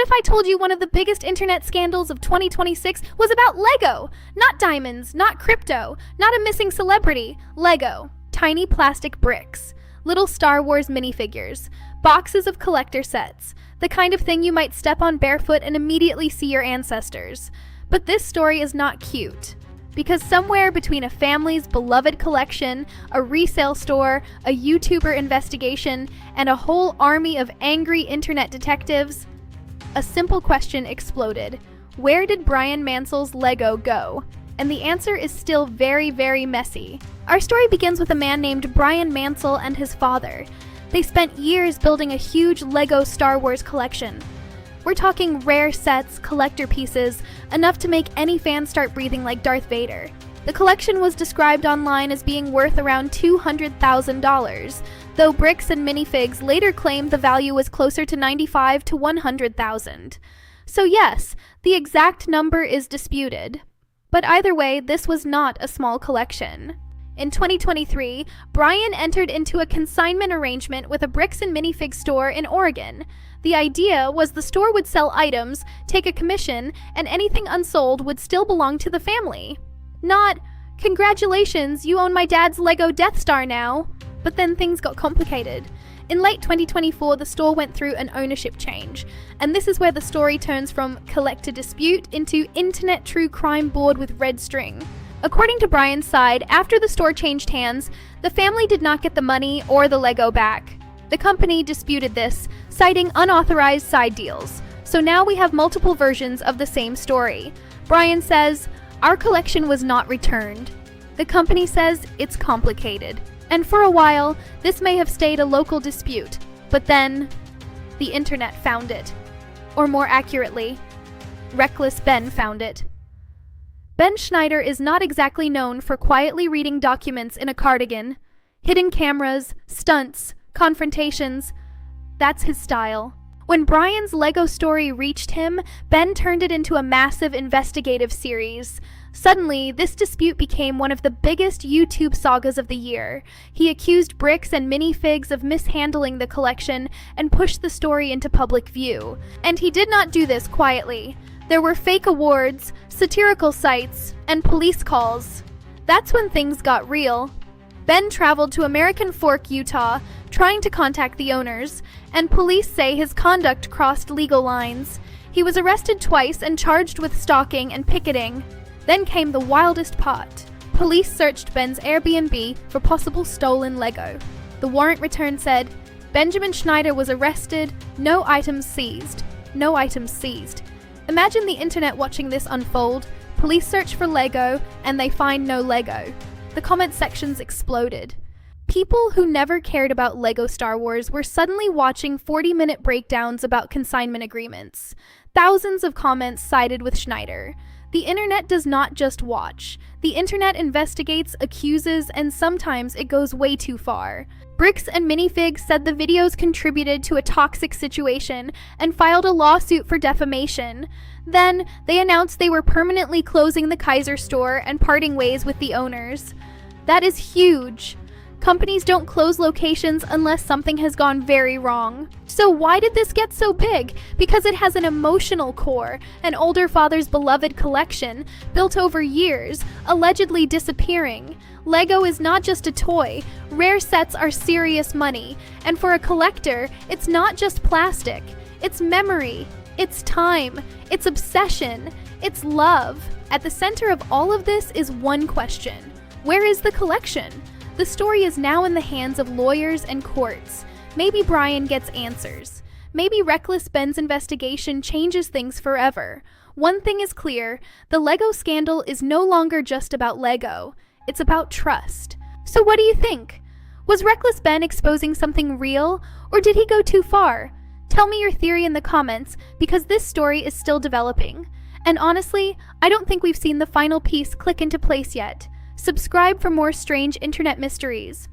What if I told you one of the biggest internet scandals of 2026 was about Lego? Not diamonds, not crypto, not a missing celebrity. Lego. Tiny plastic bricks. Little Star Wars minifigures. Boxes of collector sets. The kind of thing you might step on barefoot and immediately see your ancestors. But this story is not cute. Because somewhere between a family's beloved collection, a resale store, a YouTuber investigation, and a whole army of angry internet detectives, a simple question exploded. Where did Bryan Mansell's Lego go? And the answer is still very, very messy. Our story begins with a man named Bryan Mansell and his father. They spent years building a huge Lego Star Wars collection. We're talking rare sets, collector pieces, enough to make any fan start breathing like Darth Vader. The collection was described online as being worth around $200,000, though Bricks and Minifigs later claimed the value was closer to $95,000 to $100,000. So yes, the exact number is disputed. But either way, this was not a small collection. In 2023, Bryan entered into a consignment arrangement with a Bricks and Minifigs store in Oregon. The idea was the store would sell items, take a commission, and anything unsold would still belong to the family. Not, congratulations, you own my dad's Lego Death Star now. But then things got complicated. In late 2024, the store went through an ownership change, and this is where the story turns from collector dispute into internet true crime board with red string. According to Bryan's side, after the store changed hands, the family did not get the money or the Lego back. The company disputed this, citing unauthorized side deals. So now we have multiple versions of the same story. Bryan says, "Our collection was not returned." The company says it's complicated. And for a while, this may have stayed a local dispute, but then the internet found it. Or more accurately, Reckless Ben found it. Ben Schneider is not exactly known for quietly reading documents in a cardigan. Hidden cameras, stunts, confrontations, that's his style. When Bryan's Lego story reached him, Ben turned it into a massive investigative series. Suddenly, this dispute became one of the biggest YouTube sagas of the year. He accused Bricks and Minifigs of mishandling the collection and pushed the story into public view. And he did not do this quietly. There were fake awards, satirical sites, and police calls. That's when things got real. Ben traveled to American Fork, Utah, trying to contact the owners, and police say his conduct crossed legal lines. He was arrested twice and charged with stalking and picketing. Then came the wildest part. Police searched Ben's Airbnb for possible stolen Lego. The warrant return said, Benjamin Schneider was arrested, no items seized. No items seized. Imagine the internet watching this unfold. Police search for Lego, and they find no Lego. The comment sections exploded. People who never cared about Lego Star Wars were suddenly watching 40-minute breakdowns about consignment agreements. Thousands of comments sided with Schneider. The internet does not just watch. The internet investigates, accuses, and sometimes it goes way too far. Bricks and Minifigs said the videos contributed to a toxic situation and filed a lawsuit for defamation. Then, they announced they were permanently closing the Kaiser store and parting ways with the owners. That is huge. Companies don't close locations unless something has gone very wrong. So why did this get so big? Because it has an emotional core, an older father's beloved collection, built over years, allegedly disappearing. Lego is not just a toy. Rare sets are serious money. And for a collector, it's not just plastic. It's memory. It's time. It's obsession. It's love. At the center of all of this is one question. Where is the collection? The story is now in the hands of lawyers and courts. Maybe Bryan gets answers. Maybe Reckless Ben's investigation changes things forever. One thing is clear, the Lego scandal is no longer just about Lego. It's about trust. So what do you think? Was Reckless Ben exposing something real, or did he go too far? Tell me your theory in the comments, because this story is still developing. And honestly, I don't think we've seen the final piece click into place yet. Subscribe for more strange internet mysteries.